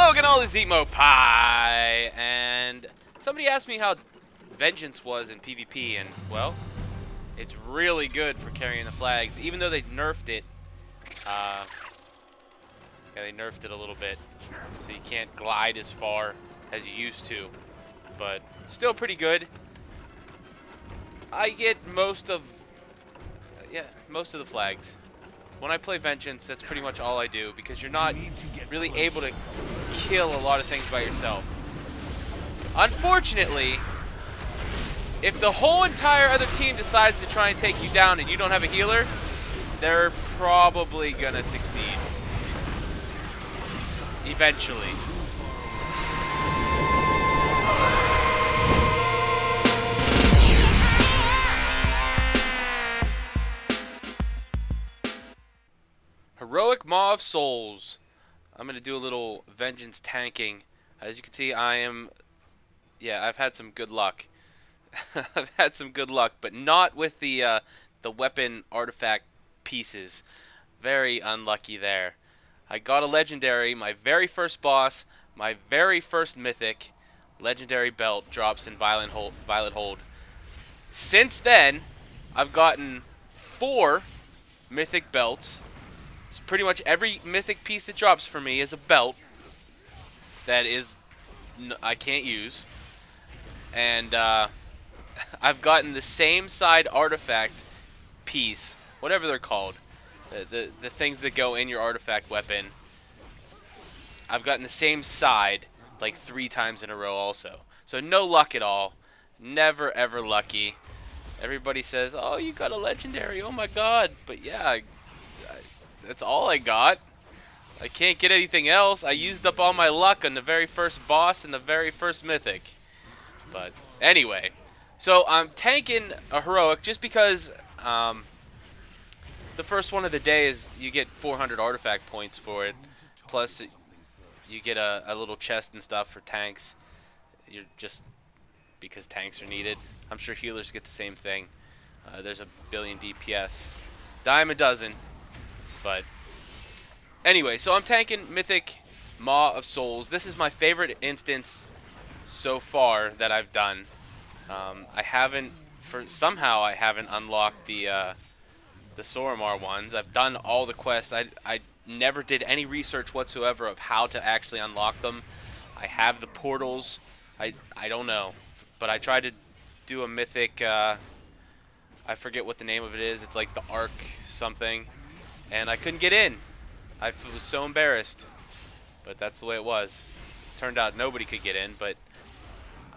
Logan all his Zemo pie, and somebody asked me how Vengeance was in PvP, and well, it's really good for carrying the flags, even though they nerfed it. Yeah, they nerfed it a little bit, so you can't glide as far as you used to, but still pretty good. I get most of the flags. When I play Vengeance, that's pretty much all I do, because you're not really able to kill a lot of things by yourself. Unfortunately, if the whole entire other team decides to try and take you down and you don't have a healer, they're probably gonna succeed. Eventually. Heroic Maw of Souls. I'm going to do a little Vengeance tanking. As you can see, I've had some good luck. I've had some good luck, but not with the weapon artifact pieces. Very unlucky there. I got a legendary, my very first boss, my very first mythic. Legendary belt drops in Violet Hold. Since then, I've gotten 4 mythic belts. So pretty much every mythic piece that drops for me is a belt that I can't use. And I've gotten the same side artifact piece, whatever they're called, the things that go in your artifact weapon. I've gotten the same side like 3 times in a row also. So no luck at all. Never ever lucky. Everybody says, "Oh, you got a legendary. Oh my god." But yeah, that's all I got. I can't get anything else. I used up all my luck on the very first boss and the very first mythic. But anyway, so I'm tanking a heroic just because the first one of the day is you get 400 artifact points for it. Plus, you get a little chest and stuff for tanks. You're just because tanks are needed. I'm sure healers get the same thing. There's a billion DPS. Dime a dozen. But anyway, so I'm tanking Mythic Maw of Souls. This is my favorite instance so far that I've done. I haven't unlocked the Soramar ones. I've done all the quests. I never did any research whatsoever of how to actually unlock them. I have the portals. I don't know, but I tried to do a mythic. I forget what the name of it is. It's like the Arc something. And I couldn't get in. I was so embarrassed. But that's the way it was. Turned out nobody could get in, but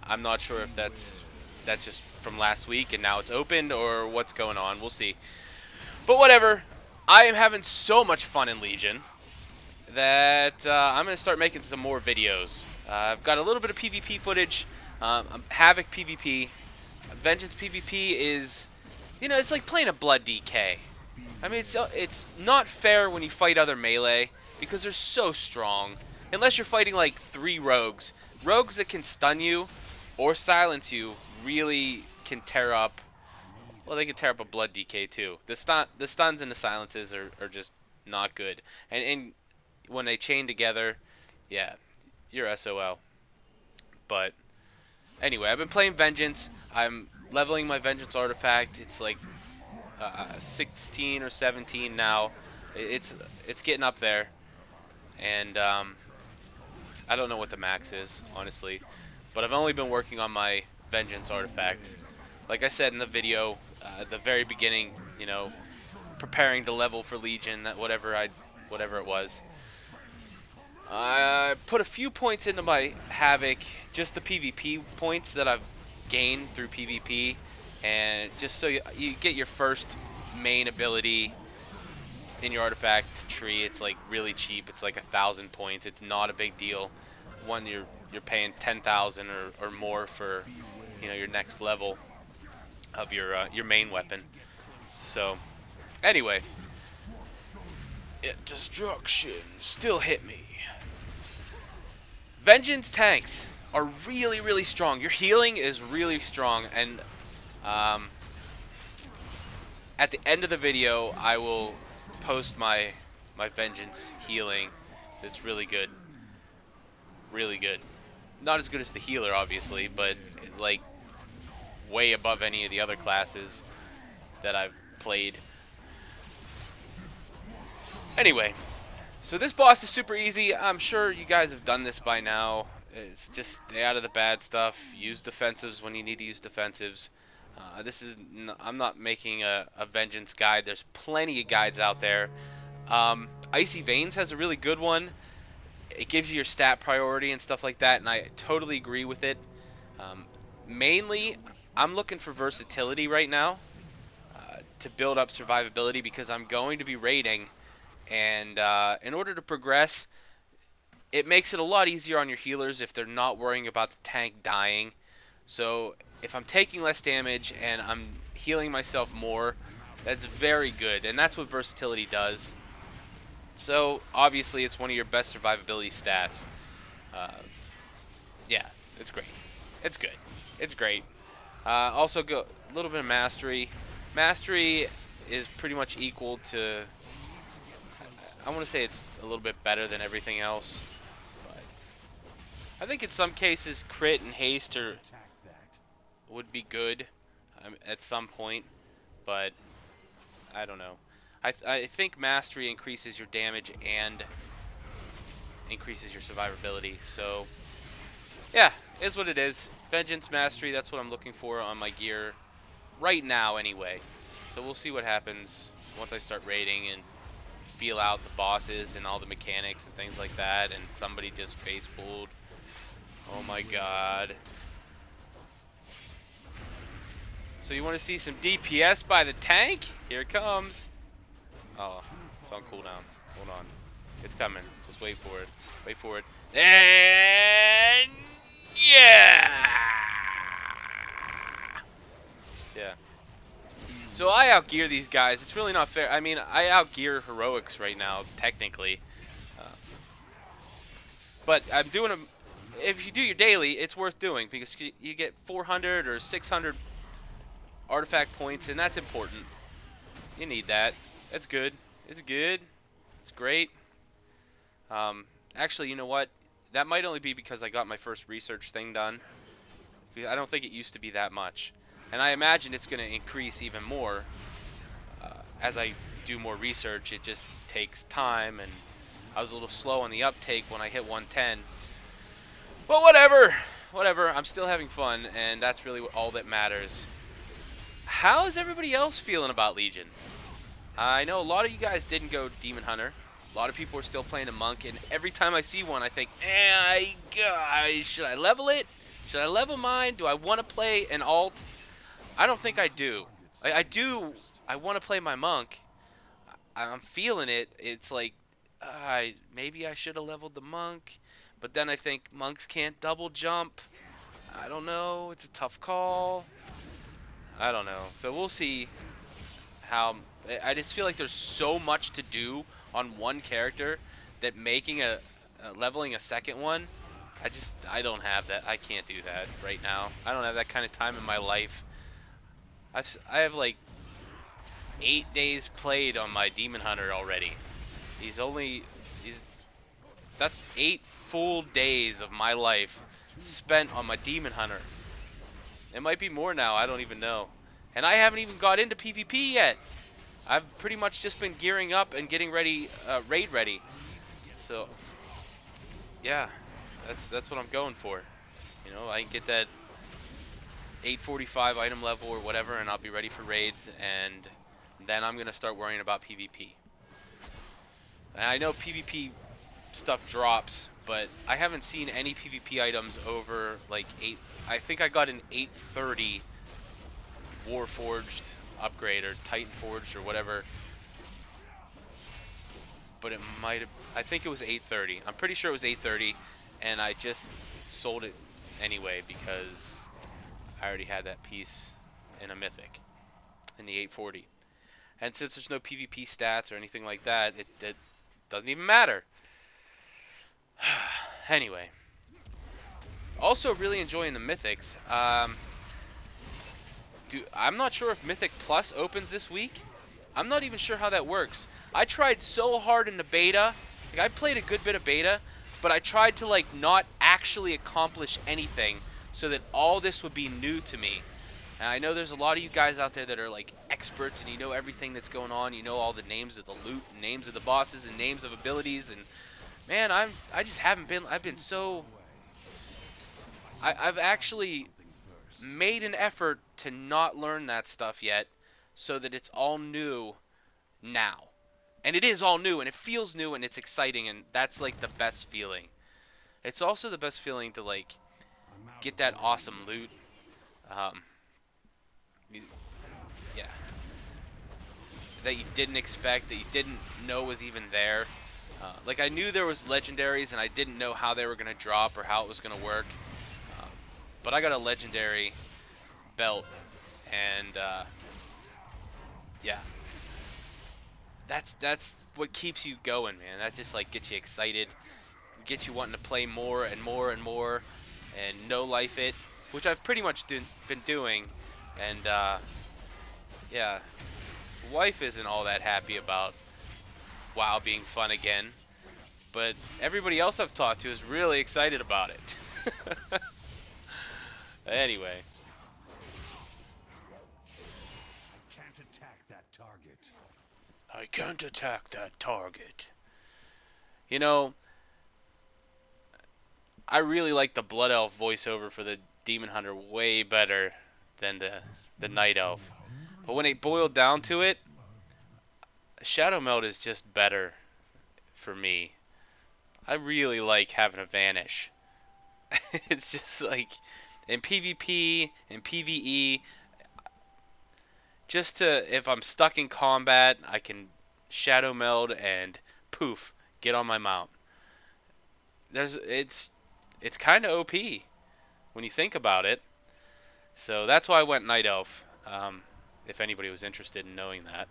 I'm not sure if that's just from last week and now it's opened or what's going on. We'll see. But whatever. I am having so much fun in Legion that I'm going to start making some more videos. I've got a little bit of PvP footage. Havoc PvP. Vengeance PvP is, it's like playing a Blood DK. I mean, it's not fair when you fight other melee because they're so strong. Unless you're fighting like 3 rogues. Rogues that can stun you or silence you really can tear up. Well, they can tear up a Blood DK too. The stuns and the silences are just not good. And when they chain together, yeah, you're SOL. But anyway, I've been playing Vengeance. I'm leveling my Vengeance artifact. It's like 16 or 17 now. It's getting up there, and I don't know what the max is, honestly, but I've only been working on my Vengeance artifact. Like I said in the video, at the very beginning, preparing to level for Legion, whatever it was. I put a few points into my Havoc, just the PvP points that I've gained through PvP. And just so you get your first main ability in your artifact tree, it's like really cheap. It's like 1,000 points. It's not a big deal. One, you're paying 10,000 or more for your next level of your main weapon. So anyway, destruction still hit me. Vengeance tanks are really, really strong. Your healing is really strong, and at the end of the video, I will post my Vengeance healing. It's really good. really good. Not as good as the healer, obviously, but like way above any of the other classes that I've played. Anyway, so this boss is super easy. I'm sure you guys have done this by now. It's just stay out of the bad stuff. Use defensives when you need to use defensives. I'm not making a vengeance guide. There's plenty of guides out there. Icy Veins has a really good one. It gives you your stat priority and stuff like that, and I totally agree with it. Mainly, I'm looking for versatility right now to build up survivability because I'm going to be raiding, and in order to progress, it makes it a lot easier on your healers if they're not worrying about the tank dying. So if I'm taking less damage and I'm healing myself more, that's very good, and that's what versatility does. So obviously it's one of your best survivability stats. Yeah, it's great. It's good. It's great. Also, go a little bit of mastery. Mastery is pretty much equal to. I want to say it's a little bit better than everything else, but I think in some cases crit and haste would be good at some point, but I don't know. I think mastery increases your damage and increases your survivability. So yeah, is what it is. Vengeance mastery, that's what I'm looking for on my gear right now anyway. So we'll see what happens once I start raiding and feel out the bosses and all the mechanics and things like that, and somebody just face pulled. Oh my god. So you want to see some DPS by the tank? Here it comes. Oh, it's on cooldown. Hold on. It's coming. Just wait for it. Wait for it. And yeah! Yeah. So I outgear these guys. It's really not fair. I mean, I outgear heroics right now, technically. But I'm doing them. If you do your daily, it's worth doing because you get 400 or 600 artifact points, and that's important. You need that. That's good. It's good. It's great. Actually, you know what? That might only be because I got my first research thing done. I don't think it used to be that much. And I imagine it's going to increase even more as I do more research. It just takes time, and I was a little slow on the uptake when I hit 110. But whatever. Whatever. I'm still having fun, and that's really all that matters. How is everybody else feeling about Legion? I know a lot of you guys didn't go Demon Hunter. A lot of people are still playing a Monk, and every time I see one, I think, should I level it? Should I level mine? Do I want to play an alt? I don't think I do. I do. I want to play my Monk. I'm feeling it. It's like, maybe I should have leveled the Monk, but then I think Monks can't double jump. I don't know. It's a tough call. I don't know. So we'll see how. I just feel like there's so much to do on one character that making leveling a second one, I don't have that. I can't do that right now. I don't have that kind of time in my life. I have like 8 days played on my Demon Hunter already. That's 8 full days of my life spent on my Demon Hunter. It might be more now. I don't even know. And I haven't even got into PvP yet. I've pretty much just been gearing up and getting ready, raid ready. So, yeah, that's what I'm going for. You know, I can get that 845 item level or whatever, and I'll be ready for raids, and then I'm gonna start worrying about PvP. And I know PvP stuff drops, but I haven't seen any PvP items over like 8. I think I got an 830 Warforged upgrade or Titan Forged or whatever, but it might have. I think it was 830. I'm pretty sure it was 830, and I just sold it anyway because I already had that piece in a mythic in the 840. And since there's no PvP stats or anything like that, it doesn't even matter. Anyway, also really enjoying the mythics. I'm not sure if Mythic Plus opens this week. I'm not even sure how that works. I tried so hard in the beta. Like, I played a good bit of beta, but I tried to like not actually accomplish anything so that all this would be new to me. And I know there's a lot of you guys out there that are like experts and you know everything that's going on. You know all the names of the loot, and names of the bosses, and names of abilities. And man, I just haven't been. I've been so. I've actually made an effort to not learn that stuff yet, so that it's all new now. And it is all new, and it feels new, and it's exciting, and that's like the best feeling. It's also the best feeling to like get that awesome loot. Um, yeah, that you didn't expect, that you didn't know was even there. Like I knew there was legendaries, and I didn't know how they were gonna drop or how it was gonna work. But I got a legendary belt, and yeah, that's what keeps you going, man. That just like gets you excited, gets you wanting to play more and more and more, and no life it, which I've pretty much been doing, and yeah, wife isn't all that happy about WoW being fun again, but everybody else I've talked to is really excited about it. Anyway. I can't attack that target. You know, I really like the Blood Elf voiceover for the Demon Hunter way better than the Night Elf. But when it boiled down to it, Shadow Meld is just better for me. I really like having a vanish. It's just like in PvP and PvE, just to, if I'm stuck in combat, I can Shadow Meld and poof, get on my mount. It's kind of OP when you think about it. So that's why I went Night Elf. If anybody was interested in knowing that,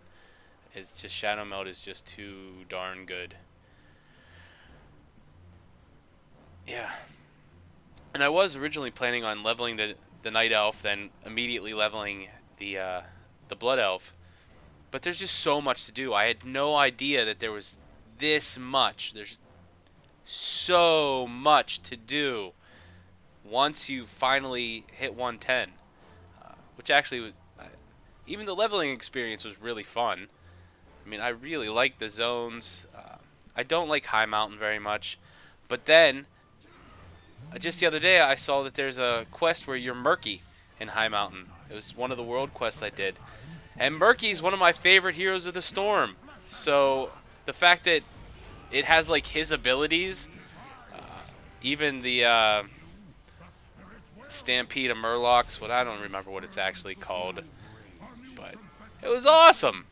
it's just Shadow Meld is just too darn good. Yeah. And I was originally planning on leveling the Night Elf, then immediately leveling the Blood Elf. But there's just so much to do. I had no idea that there was this much. There's so much to do once you finally hit 110. Which actually was... even the leveling experience was really fun. I mean, I really like the zones. I don't like High Mountain very much. But then, just the other day, I saw that there's a quest where you're Murky in High Mountain. It was one of the world quests I did. And Murky's one of my favorite heroes of the Storm. So the fact that it has like his abilities, even the Stampede of Murlocs, I don't remember what it's actually called, but it was awesome.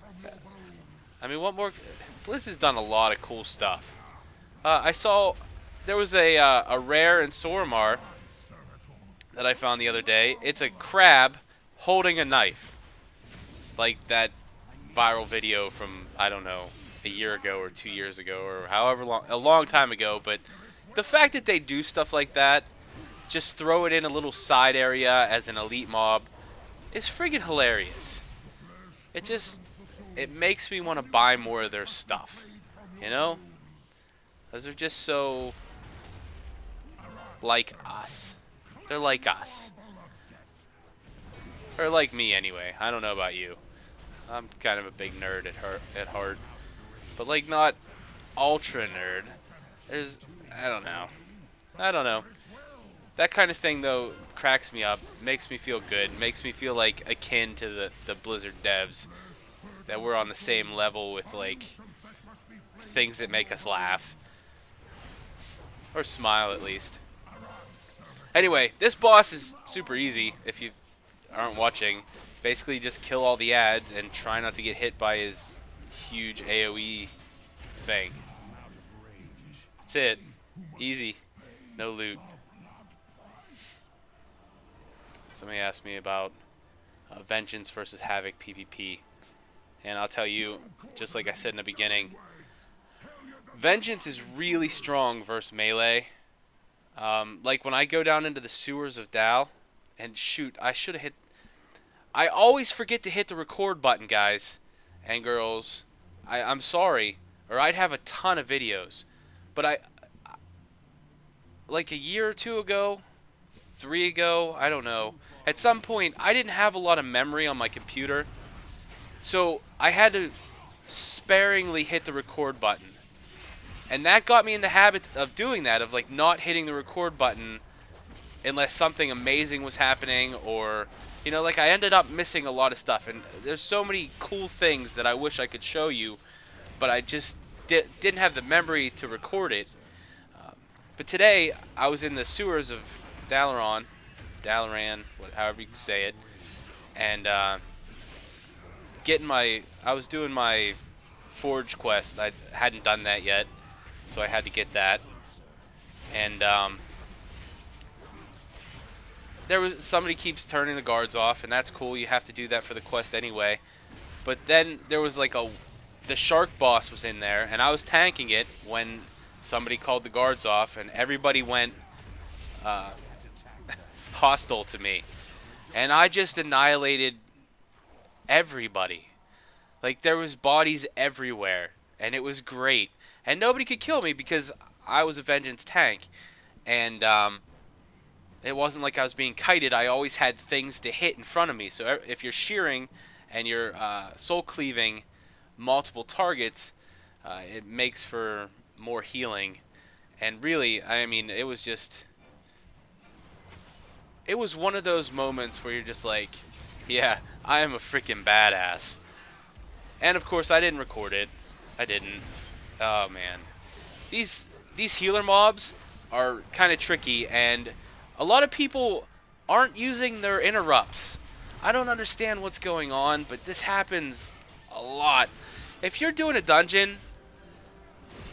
I mean, what more? Blizz has done a lot of cool stuff. I saw there was a rare in Soramar that I found the other day. It's a crab holding a knife. Like that viral video from, I don't know, a year ago or 2 years ago or however long, a long time ago. But the fact that they do stuff like that, just throw it in a little side area as an elite mob, is friggin' hilarious. It makes me want to buy more of their stuff, you know? Because they're just so like us. They're like us. Or like me anyway. I don't know about you. I'm kind of a big nerd at heart. But like not ultra nerd. I don't know. That kind of thing though cracks me up, makes me feel good, makes me feel like akin to the Blizzard devs. That we're on the same level with like things that make us laugh. Or smile at least. Anyway, this boss is super easy if you aren't watching. Basically just kill all the ads and try not to get hit by his huge AoE thing. That's it. Easy. No loot. Somebody asked me about Vengeance versus Havoc PvP. And I'll tell you, just like I said in the beginning, Vengeance is really strong versus melee. Like when I go down into the sewers of Dal, and shoot, I should have hit... I always forget to hit the record button, guys and girls. I'm sorry, or I'd have a ton of videos. But like a year or two ago, 3 ago, I don't know. At some point, I didn't have a lot of memory on my computer, so I had to sparingly hit the record button. And that got me in the habit of doing that, of like not hitting the record button unless something amazing was happening, or like I ended up missing a lot of stuff. And there's so many cool things that I wish I could show you, but I just didn't have the memory to record it. But today I was in the sewers of Dalaran, however you say it, and I was doing my forge quest. I hadn't done that yet, so I had to get that. And there was somebody keeps turning the guards off, and that's cool. You have to do that for the quest anyway. But then there was like the shark boss was in there, and I was tanking it when somebody called the guards off, and everybody went hostile to me, and I just annihilated everybody. Like, there was bodies everywhere, and it was great, and nobody could kill me because I was a vengeance tank. And it wasn't like I was being kited. I always had things to hit in front of me. So if you're shearing and you're soul cleaving multiple targets, it makes for more healing. And really, I mean, it was one of those moments where you're just like, yeah, I am a freaking badass. And of course, I didn't record it. I didn't. Oh man, these healer mobs are kind of tricky, and a lot of people aren't using their interrupts. I don't understand what's going on, but this happens a lot. If you're doing a dungeon,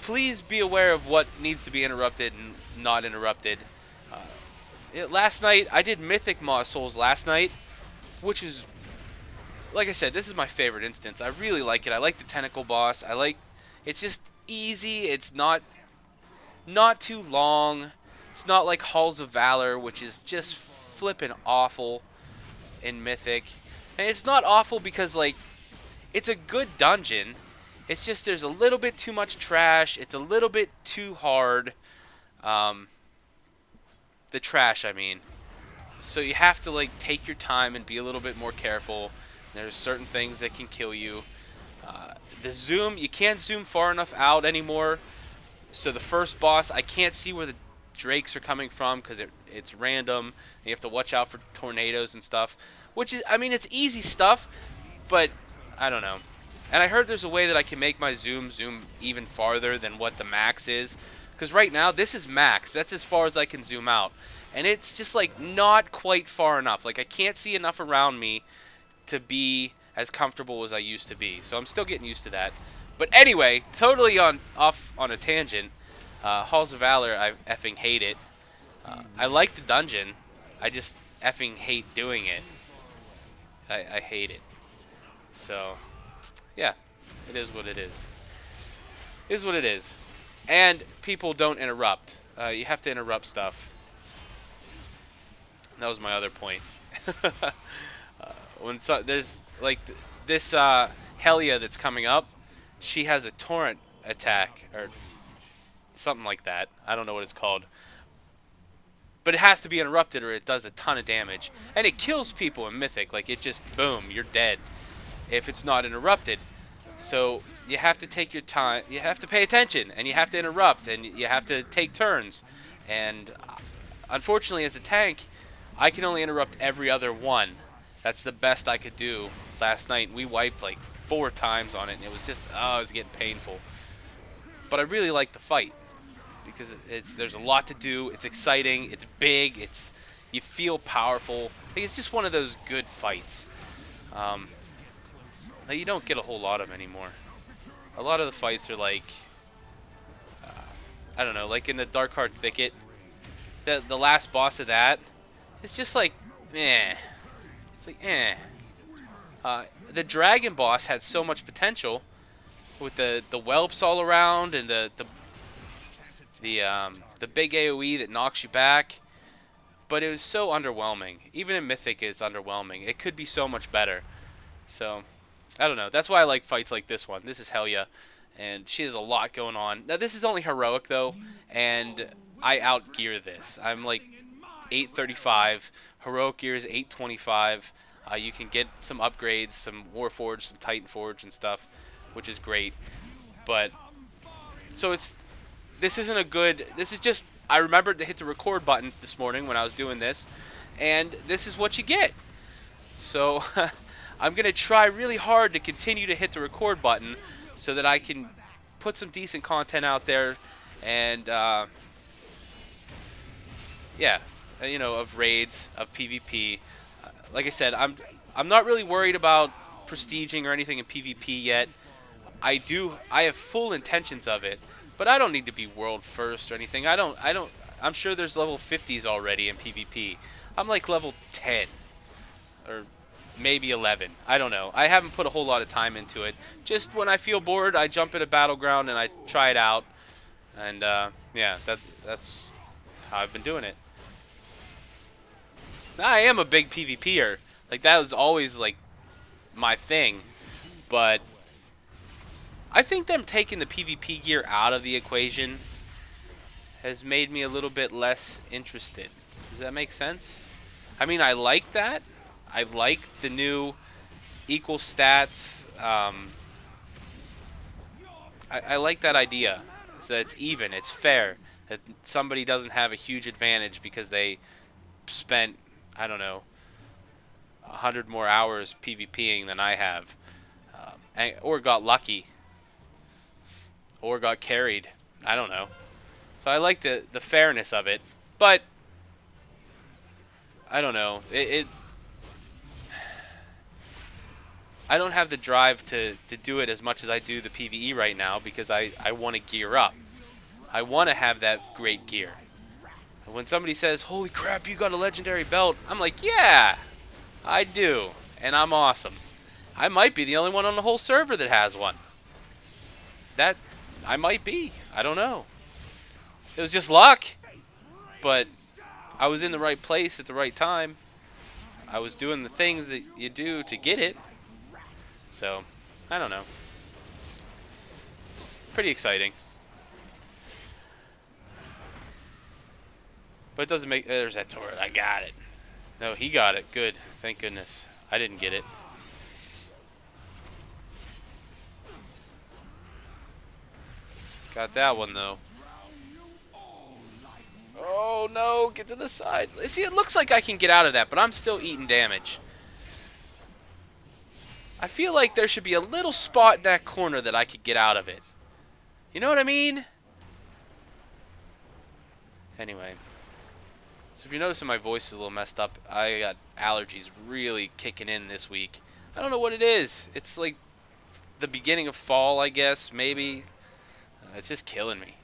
please be aware of what needs to be interrupted and not interrupted. Last night, I did Mythic Maw of Souls last night, which is, like I said, this is my favorite instance. I really like it. I like the tentacle boss. It's just easy. It's not too long. It's not like Halls of Valor, which is just flippin' awful in Mythic. And it's not awful because, like, it's a good dungeon. It's just there's a little bit too much trash. It's a little bit too hard. The trash, I mean. So you have to, like, take your time and be a little bit more careful. There's certain things that can kill you. The zoom, you can't zoom far enough out anymore. So the first boss, I can't see where the drakes are coming from because it's random. And you have to watch out for tornadoes and stuff. Which is, I mean, it's easy stuff, but I don't know. And I heard there's a way that I can make my zoom even farther than what the max is. Because right now, this is max. That's as far as I can zoom out. And it's just, like, not quite far enough. Like, I can't see enough around me to be as comfortable as I used to be. So I'm still getting used to that. But anyway, totally off on a tangent. Halls of Valor, I effing hate it. I like the dungeon. I just effing hate doing it. I hate it. So, yeah. It is what it is. It is what it is. And people don't interrupt. You have to interrupt stuff. That was my other point. There's like this Helia that's coming up, she has a torrent attack or something like that. I don't know what it's called. But it has to be interrupted or it does a ton of damage. And it kills people in Mythic. Like, it just, boom, you're dead if it's not interrupted. So you have to take your time. You have to pay attention, and you have to interrupt, and you have to take turns. And unfortunately, as a tank, I can only interrupt every other one. That's the best I could do last night. We wiped like 4 times on it, and it was just, it was getting painful. But I really like the fight because there's a lot to do. It's exciting. It's big. You feel powerful. Like, it's just one of those good fights. That you don't get a whole lot of anymore. A lot of the fights are like, I don't know, like in the Darkheart Thicket. The last boss of that, it's just like, eh. It's like, eh. The dragon boss had so much potential with the whelps all around and the big AoE that knocks you back. But it was so underwhelming. Even in Mythic, it's underwhelming. It could be so much better. So, I don't know. That's why I like fights like this one. This is Helia, and she has a lot going on. Now, this is only heroic, though, and I outgear this. I'm like 835. Heroic gear is 825. You can get some upgrades, some Warforge, some Titan Forge and stuff, which is great. But so this isn't a good. This is just I remembered to hit the record button this morning when I was doing this, and this is what you get. So I'm gonna try really hard to continue to hit the record button so that I can put some decent content out there, and yeah, of raids, of PvP. Like I said, I'm not really worried about prestiging or anything in PvP yet. I have full intentions of it, but I don't need to be world first or anything. I'm sure there's level 50s already in PvP. I'm like level 10 or maybe 11. I don't know. I haven't put a whole lot of time into it. Just when I feel bored, I jump in a battleground and I try it out. And yeah, that's how I've been doing it. I am a big PvPer. Like that was always like my thing, but I think them taking the PvP gear out of the equation has made me a little bit less interested. Does that make sense? I mean, I like that. I like the new equal stats. I like that idea. So that it's even, it's fair. That somebody doesn't have a huge advantage because they spent, I don't know, 100 more hours PvPing than I have. Or got lucky. Or got carried. I don't know. So I like the fairness of it. But I don't know. I don't have the drive to do it as much as I do the PvE right now because I want to gear up. I want to have that great gear. And when somebody says, "Holy crap, you got a legendary belt," I'm like, "Yeah, I do. And I'm awesome." I might be the only one on the whole server that has one. That I might be. I don't know. It was just luck. But I was in the right place at the right time. I was doing the things that you do to get it. So, I don't know. Pretty exciting. But it doesn't make... There's that turret. I got it. No, he got it. Good. Thank goodness. I didn't get it. Got that one, though. Oh, no. Get to the side. See, it looks like I can get out of that, but I'm still eating damage. I feel like there should be a little spot in that corner that I could get out of it. You know what I mean? Anyway. So if you're noticing my voice is a little messed up, I got allergies really kicking in this week. I don't know what it is. It's like the beginning of fall, I guess, maybe. It's just killing me.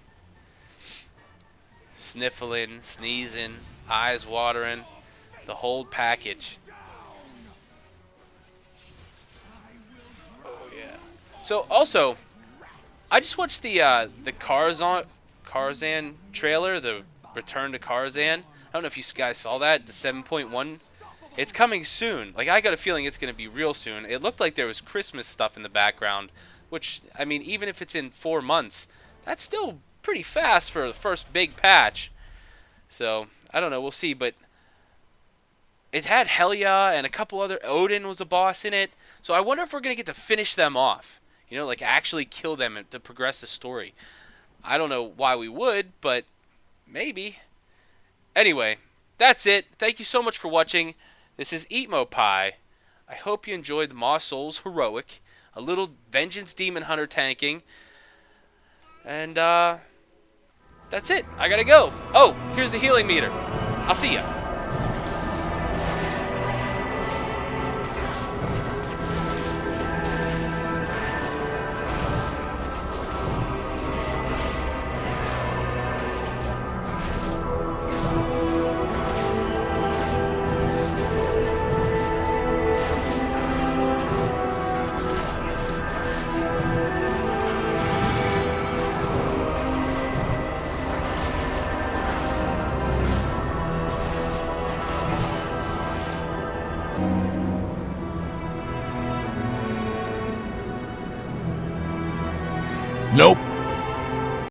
Sniffling, sneezing, eyes watering, the whole package. Oh yeah. So also, I just watched the Karzan trailer, the Return to Karzan. I don't know if you guys saw that, the 7.1. It's coming soon. Like I got a feeling it's going to be real soon. It looked like there was Christmas stuff in the background, which I mean, even if it's in 4 months, that's still pretty fast for the first big patch. So, I don't know, we'll see, but it had Helia and a couple other... Odin was a boss in it, so I wonder if we're going to get to finish them off. You know, like actually kill them to progress the story. I don't know why we would, but maybe. Anyway, that's it. Thank you so much for watching. This is Eatmo Pie. I hope you enjoyed the Maw of Souls Heroic. A little Vengeance Demon Hunter tanking. And, that's it. I gotta go. Oh, here's the healing meter. I'll see ya.